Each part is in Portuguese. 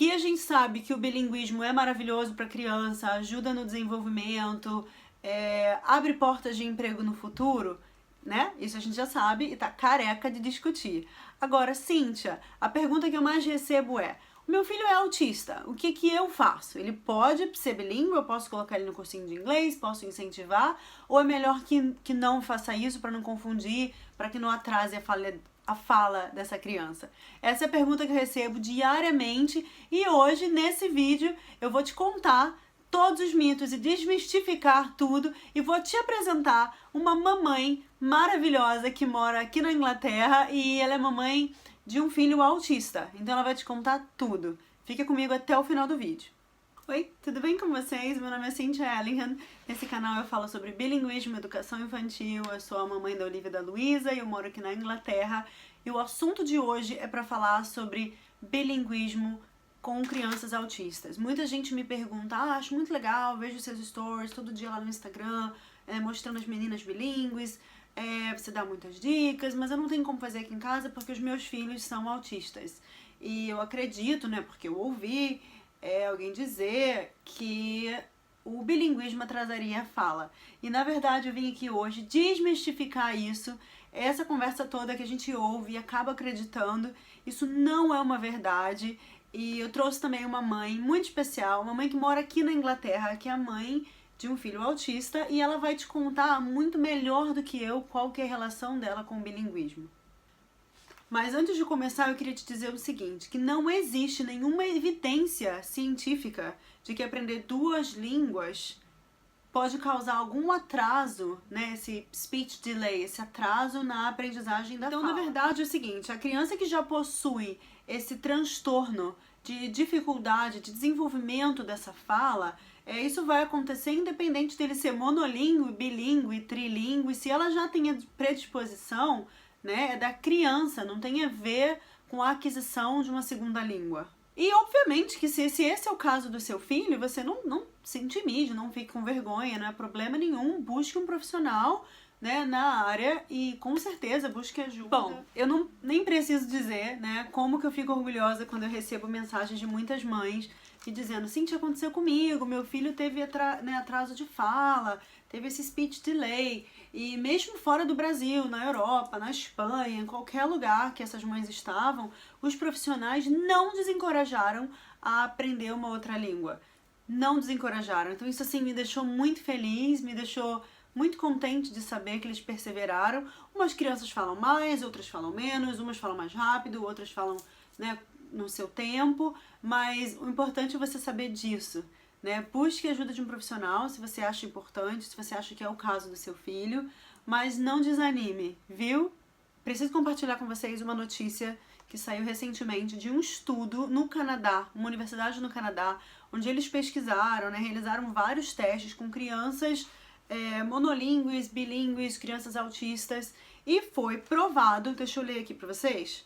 que a gente sabe que o bilinguismo é maravilhoso para criança, ajuda no desenvolvimento, abre portas de emprego no futuro, né? Isso a gente já sabe e tá careca de discutir. Agora, Cíntia, a pergunta que eu mais recebo é: o meu filho é autista, o que que eu faço? Ele pode ser bilíngue, eu posso colocar ele no cursinho de inglês, posso incentivar, ou é melhor que não faça isso para não confundir, para que não atrase a fala dessa criança? Essa é a pergunta que eu recebo diariamente e hoje, nesse vídeo, eu vou te contar todos os mitos e desmistificar tudo e vou te apresentar uma mamãe maravilhosa que mora aqui na Inglaterra e ela é mamãe de um filho autista. Então ela vai te contar tudo. Fica comigo até o final do vídeo. Oi, tudo bem com vocês? Meu nome é Cynthia Ellingham. Nesse canal eu falo sobre bilinguismo, educação infantil. Eu sou a mamãe da Olivia e da Luísa e eu moro aqui na Inglaterra. E o assunto de hoje é para falar sobre bilinguismo com crianças autistas. Muita gente me pergunta: acho muito legal, vejo seus stories todo dia lá no Instagram, mostrando as meninas bilíngues, você dá muitas dicas, mas eu não tenho como fazer aqui em casa porque os meus filhos são autistas. E eu acredito, né, porque eu ouvi alguém dizer que o bilinguismo atrasaria a fala. E na verdade eu vim aqui hoje desmistificar isso. Essa conversa toda que a gente ouve e acaba acreditando, isso não é uma verdade. E eu trouxe também uma mãe muito especial, uma mãe que mora aqui na Inglaterra, que é a mãe de um filho autista, e ela vai te contar muito melhor do que eu qual que é a relação dela com o bilinguismo. Mas antes de começar, eu queria te dizer o seguinte, que não existe nenhuma evidência científica de que aprender duas línguas pode causar algum atraso, né, esse speech delay, esse atraso na aprendizagem da fala. Então, na verdade, é o seguinte, a criança que já possui esse transtorno de dificuldade, de desenvolvimento dessa fala, isso vai acontecer independente dele ser monolíngue, bilíngue, trilíngue, se ela já tem a predisposição, né, é da criança, não tem a ver com a aquisição de uma segunda língua. E obviamente que se esse é o caso do seu filho, você não se intimide, não fique com vergonha, não é problema nenhum, busque um profissional, né, na área e com certeza busque ajuda. Bom, eu nem preciso dizer, né, como que eu fico orgulhosa quando eu recebo mensagens de muitas mães me dizendo: Cíntia, aconteceu comigo, meu filho teve atraso de fala, teve esse speech delay. E mesmo fora do Brasil, na Europa, na Espanha, em qualquer lugar que essas mães estavam, os profissionais não desencorajaram a aprender uma outra língua. Não desencorajaram. Então isso assim me deixou muito feliz, me deixou muito contente de saber que eles perseveraram. Umas crianças falam mais, outras falam menos, umas falam mais rápido, outras falam, né, no seu tempo, mas o importante é você saber disso, né? Busque a ajuda de um profissional se você acha importante, se você acha que é o caso do seu filho, mas não desanime, viu? Preciso compartilhar com vocês uma notícia que saiu recentemente de um estudo no Canadá, uma universidade no Canadá, onde eles pesquisaram, né, realizaram vários testes com crianças monolíngues, bilíngues, crianças autistas, e foi provado, deixa eu ler aqui pra vocês.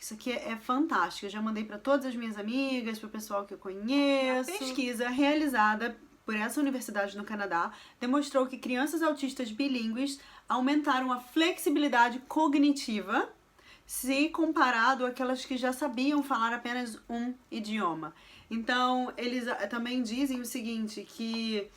Isso aqui é fantástico, eu já mandei para todas as minhas amigas, para o pessoal que eu conheço. A pesquisa realizada por essa universidade no Canadá demonstrou que crianças autistas bilíngues aumentaram a flexibilidade cognitiva se comparado àquelas que já sabiam falar apenas um idioma. Então, eles também dizem o seguinte, que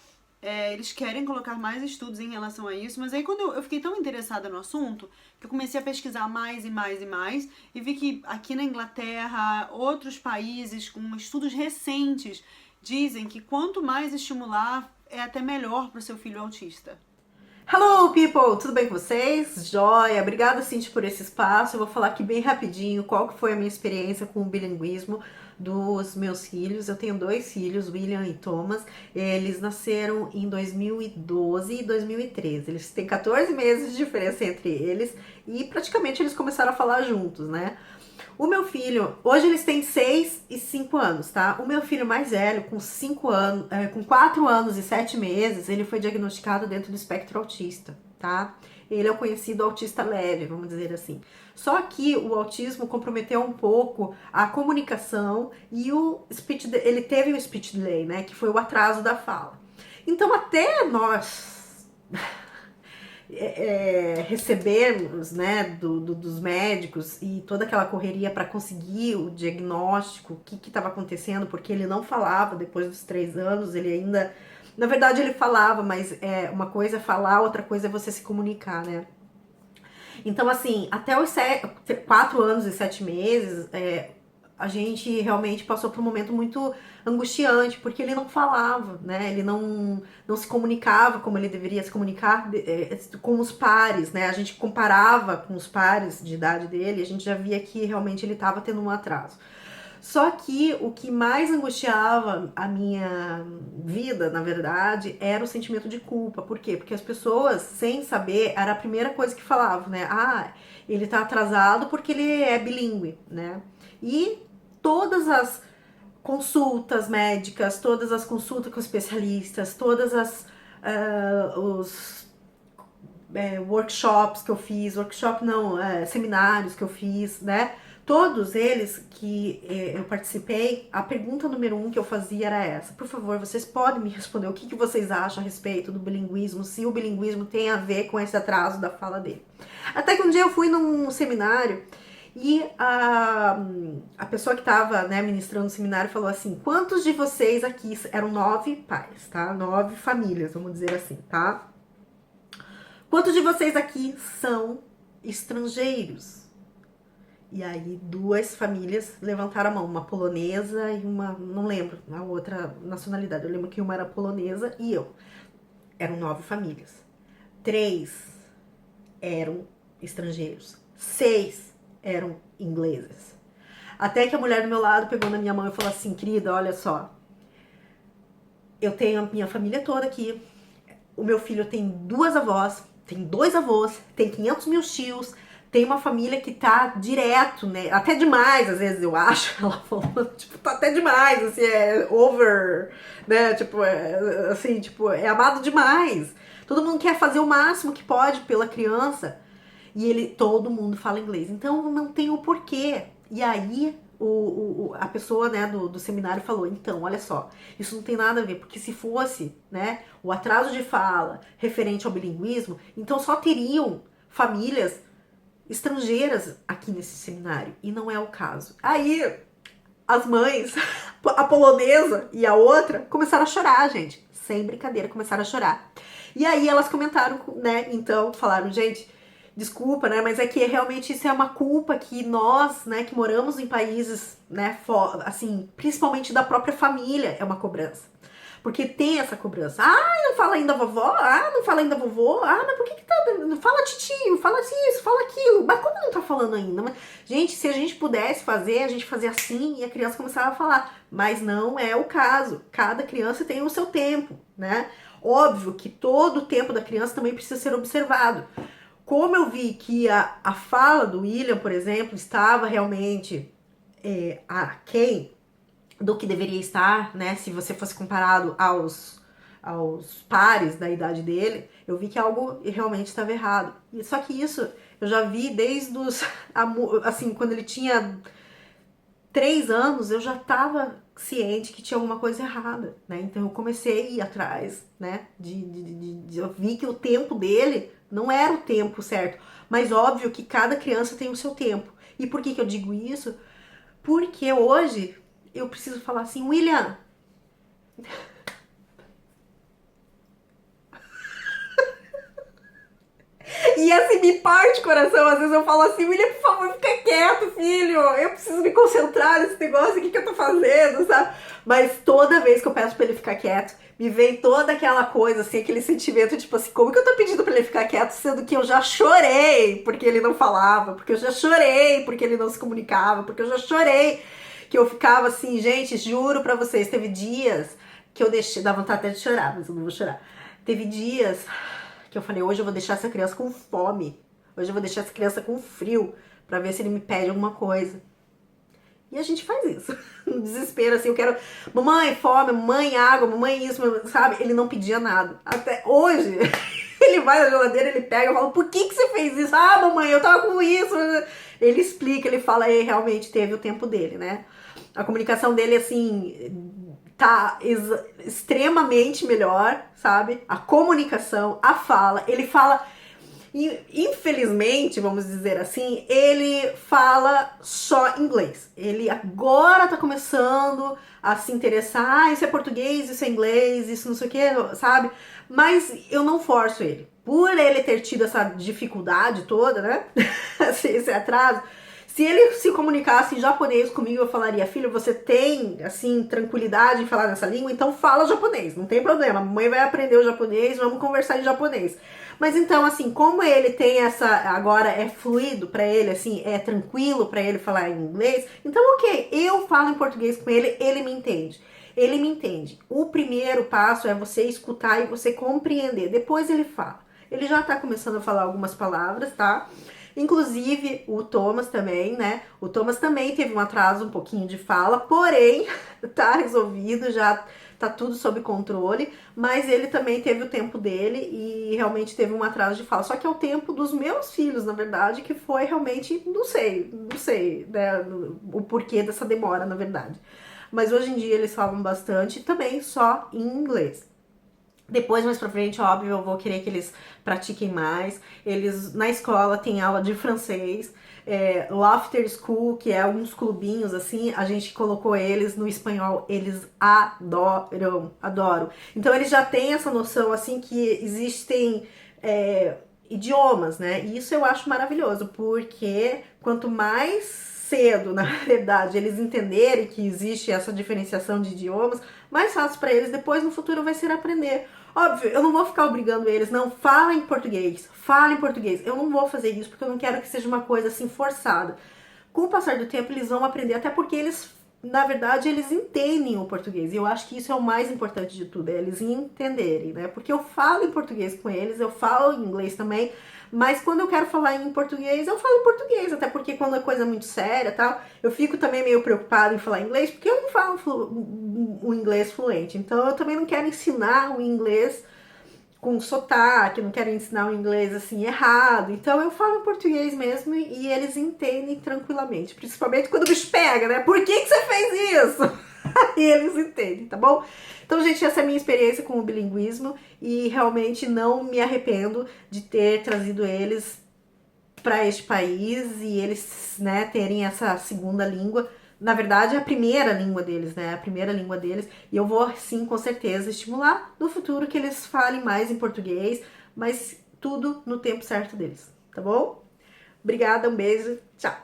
eles querem colocar mais estudos em relação a isso, mas aí quando eu fiquei tão interessada no assunto, que eu comecei a pesquisar mais e mais e mais, e vi que aqui na Inglaterra, outros países com estudos recentes dizem que quanto mais estimular, é até melhor para o seu filho autista. Hello, people! Tudo bem com vocês? Joia! Obrigada, Cintia, por esse espaço. Eu vou falar aqui bem rapidinho qual que foi a minha experiência com o bilinguismo dos meus filhos. Eu tenho 2 filhos, William e Thomas. Eles nasceram em 2012 e 2013. Eles têm 14 meses de diferença entre eles e praticamente eles começaram a falar juntos, né? O meu filho, hoje eles têm 6 e 5 anos, tá? O meu filho mais velho, com 5 anos, com 4 anos e 7 meses, ele foi diagnosticado dentro do espectro autista, tá? Ele é o conhecido autista leve, vamos dizer assim. Só que o autismo comprometeu um pouco a comunicação e ele teve o speech delay, né? Que foi o atraso da fala. Então até nós recebermos, né, dos médicos e toda aquela correria para conseguir o diagnóstico, o que estava acontecendo, porque ele não falava depois dos 3 anos, ele ainda, na verdade ele falava, mas uma coisa é falar, outra coisa é você se comunicar, né? Então, assim, até os 4 anos e 7 meses, a gente realmente passou por um momento muito angustiante, porque ele não falava, né? Ele não se comunicava como ele deveria se comunicar com os pares, né? A gente comparava com os pares de idade dele, e a gente já via que realmente ele estava tendo um atraso. Só que o que mais angustiava a minha vida, na verdade, era o sentimento de culpa. Por quê? Porque as pessoas, sem saber, era a primeira coisa que falavam, né? Ah, ele tá atrasado porque ele é bilíngue, né? E todas as consultas médicas, todas as consultas com especialistas, todas os workshops que eu fiz, seminários que eu fiz, né? Todos eles que eu participei, a pergunta número 1 que eu fazia era essa: por favor, vocês podem me responder o que vocês acham a respeito do bilinguismo, se o bilinguismo tem a ver com esse atraso da fala dele. Até que um dia eu fui num seminário e a pessoa que estava, né, ministrando o seminário falou assim: quantos de vocês aqui, eram 9 pais, tá? 9 famílias, vamos dizer assim, tá? Quantos de vocês aqui são estrangeiros? E aí 2 famílias levantaram a mão, uma polonesa e uma, não lembro, a outra nacionalidade. Eu lembro que uma era polonesa e eu. Eram 9 famílias. 3 eram estrangeiros. 6 eram ingleses. Até que a mulher do meu lado pegou na minha mão e falou assim: querida, olha só, eu tenho a minha família toda aqui, o meu filho tem 2 avós, tem 2 avós, tem 500 mil tios, tem uma família que tá direto, né? Até demais, às vezes, eu acho. Ela falou, tipo, tá até demais, assim, over, né? Tipo, assim, tipo, é amado demais. Todo mundo quer fazer o máximo que pode pela criança. E todo mundo fala inglês. Então, não tem o porquê. E aí, a pessoa, né, do seminário falou: então, olha só, isso não tem nada a ver, porque se fosse, né, o atraso de fala referente ao bilinguismo, então só teriam famílias estrangeiras aqui nesse seminário, e não é o caso. Aí, as mães, a polonesa e a outra, começaram a chorar, gente. Sem brincadeira, começaram a chorar. E aí elas comentaram, né, então, falaram: gente, desculpa, né, mas é que realmente isso é uma culpa que nós, né, que moramos em países, né, assim, principalmente da própria família, é uma cobrança. Porque tem essa cobrança. Ah, não fala ainda vovó? Ah, não fala ainda vovô? Ah, mas por que tá... Fala titio, fala isso, fala aquilo. Mas como não tá falando ainda? Mas, gente, se a gente pudesse fazer, a gente fazia assim e a criança começava a falar. Mas não é o caso. Cada criança tem o seu tempo, né? Óbvio que todo o tempo da criança também precisa ser observado. Como eu vi que a fala do William, por exemplo, estava realmente aquém do que deveria estar, né? Se você fosse comparado aos pares da idade dele, eu vi que algo realmente estava errado. Só que isso eu já vi desde os... assim, quando ele tinha 3 anos, eu já estava ciente que tinha alguma coisa errada, né? Então eu comecei a ir atrás, né? Eu vi que o tempo dele não era o tempo certo. Mas óbvio que cada criança tem o seu tempo. E por que eu digo isso? Porque hoje eu preciso falar assim: William, e assim me parte o coração. Às vezes eu falo assim: William, por favor, fica quieto, filho, eu preciso me concentrar nesse negócio aqui que eu tô fazendo, sabe? Mas toda vez que eu peço pra ele ficar quieto, me vem toda aquela coisa, assim, aquele sentimento, tipo assim: como que eu tô pedindo pra ele ficar quieto, sendo que eu já chorei porque ele não falava, porque eu já chorei porque ele não se comunicava, porque eu já chorei que eu ficava assim. Gente, juro pra vocês, teve dias que eu deixei, dá vontade até de chorar, mas eu não vou chorar. Teve dias que eu falei: hoje eu vou deixar essa criança com fome, hoje eu vou deixar essa criança com frio, pra ver se ele me pede alguma coisa. E a gente faz isso, no desespero, assim, eu quero, mamãe, fome, mamãe, água, mamãe, isso, sabe? Ele não pedia nada. Até hoje, ele vai na geladeira, ele pega, eu falo: por que você fez isso? Ah, mamãe, eu tava com isso. Ele explica, ele fala, e realmente teve o tempo dele, né? A comunicação dele, assim, tá extremamente melhor, sabe? A comunicação, a fala, ele fala E, infelizmente, vamos dizer assim, ele fala só inglês. Ele agora tá começando a se interessar, isso é português, isso é inglês, isso não sei o que, sabe? Mas eu não forço ele. Por ele ter tido essa dificuldade toda, né? esse atraso, se ele se comunicasse em japonês comigo, eu falaria, filho, você tem, assim, tranquilidade em falar nessa língua? Então fala japonês, não tem problema. A mamãe vai aprender o japonês, vamos conversar em japonês. Mas então, assim, como ele tem essa, agora é fluido pra ele, assim, é tranquilo pra ele falar em inglês, então ok, eu falo em português com ele, ele me entende. Ele me entende. O primeiro passo é você escutar e você compreender. Depois ele fala. Ele já tá começando a falar algumas palavras, tá? Inclusive o Thomas também, né? O Thomas também teve um atraso um pouquinho de fala, porém tá resolvido, já tá tudo sob controle, mas ele também teve o tempo dele e realmente teve um atraso de fala. Só que é o tempo dos meus filhos, na verdade, que foi realmente, não sei, né, o porquê dessa demora, na verdade. Mas hoje em dia eles falam bastante, também só em inglês. Depois, mais pra frente, óbvio, eu vou querer que eles pratiquem mais. Eles, na escola, tem aula de francês. O After School, que é uns clubinhos, assim, a gente colocou eles no espanhol. Eles adoram. Então, eles já têm essa noção, assim, que existem idiomas, né? E isso eu acho maravilhoso, porque quanto mais cedo, na verdade, eles entenderem que existe essa diferenciação de idiomas, mais fácil para eles depois no futuro vai ser aprender. Óbvio, eu não vou ficar obrigando eles, não, fala em português, fala em português. Eu não vou fazer isso porque eu não quero que seja uma coisa assim forçada. Com o passar do tempo eles vão aprender, até porque eles, na verdade, eles entendem o português. E eu acho que isso é o mais importante de tudo, é eles entenderem, né? Porque eu falo em português com eles, eu falo em inglês também, mas quando eu quero falar em português, eu falo em português, até porque quando é coisa muito séria e tal, eu fico também meio preocupada em falar inglês, porque eu não falo o inglês fluente. Então eu também não quero ensinar o inglês com sotaque, não quero ensinar o inglês assim errado. Então eu falo em português mesmo e eles entendem tranquilamente, principalmente quando o bicho pega, né? Por que você fez isso? E eles entendem, tá bom? Então, gente, essa é a minha experiência com o bilinguismo e realmente não me arrependo de ter trazido eles para este país e eles, né, terem essa segunda língua. Na verdade, é a primeira língua deles, né? A primeira língua deles. E eu vou, sim, com certeza, estimular no futuro que eles falem mais em português, mas tudo no tempo certo deles, tá bom? Obrigada, um beijo, tchau!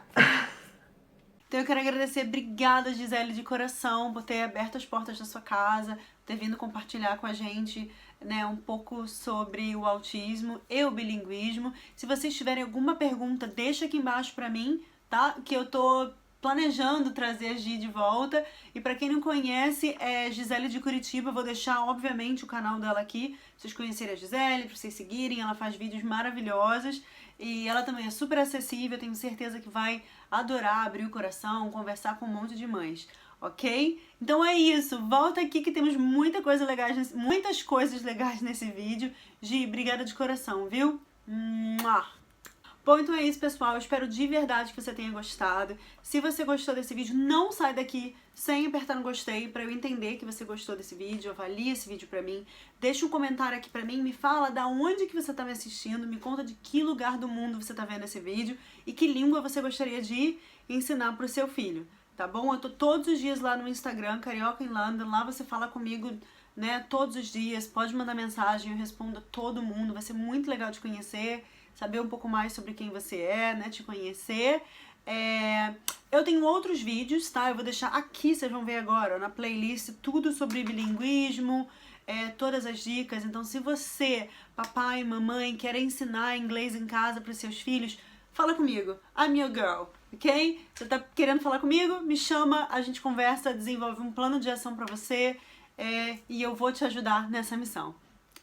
Então eu quero agradecer, obrigada Gisele de coração por ter aberto as portas da sua casa, ter vindo compartilhar com a gente, né, um pouco sobre o autismo e o bilinguismo. Se vocês tiverem alguma pergunta, deixa aqui embaixo pra mim, tá? Que eu tô planejando trazer a Gi de volta. E pra quem não conhece, é Gisele de Curitiba, vou deixar obviamente o canal dela aqui, pra vocês conhecerem a Gisele, pra vocês seguirem, ela faz vídeos maravilhosos. E ela também é super acessível, tenho certeza que vai adorar abrir o coração, conversar com um monte de mães, ok? Então é isso, volta aqui que temos muitas coisas legais nesse vídeo. Gi, obrigada de coração, viu? Mua! Bom, então é isso, pessoal. Eu espero de verdade que você tenha gostado. Se você gostou desse vídeo, não sai daqui sem apertar no gostei pra eu entender que você gostou desse vídeo. Avalie esse vídeo pra mim. Deixa um comentário aqui pra mim. Me fala da onde que você tá me assistindo. Me conta de que lugar do mundo você tá vendo esse vídeo. E que língua você gostaria de ensinar pro seu filho. Tá bom? Eu tô todos os dias lá no Instagram, Carioca em London. Lá você fala comigo, né, todos os dias. Pode mandar mensagem, eu respondo a todo mundo. Vai ser muito legal de conhecer. Saber um pouco mais sobre quem você é, né, te conhecer. Eu tenho outros vídeos, tá? Eu vou deixar aqui, vocês vão ver agora, ó, na playlist, tudo sobre bilinguismo, todas as dicas. Então, se você, papai, mamãe, quer ensinar inglês em casa para os seus filhos, fala comigo. I'm your girl, ok? Você tá querendo falar comigo? Me chama, a gente conversa, desenvolve um plano de ação para você e eu vou te ajudar nessa missão,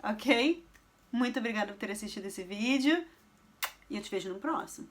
ok? Muito obrigada por ter assistido esse vídeo. E eu te vejo no próximo.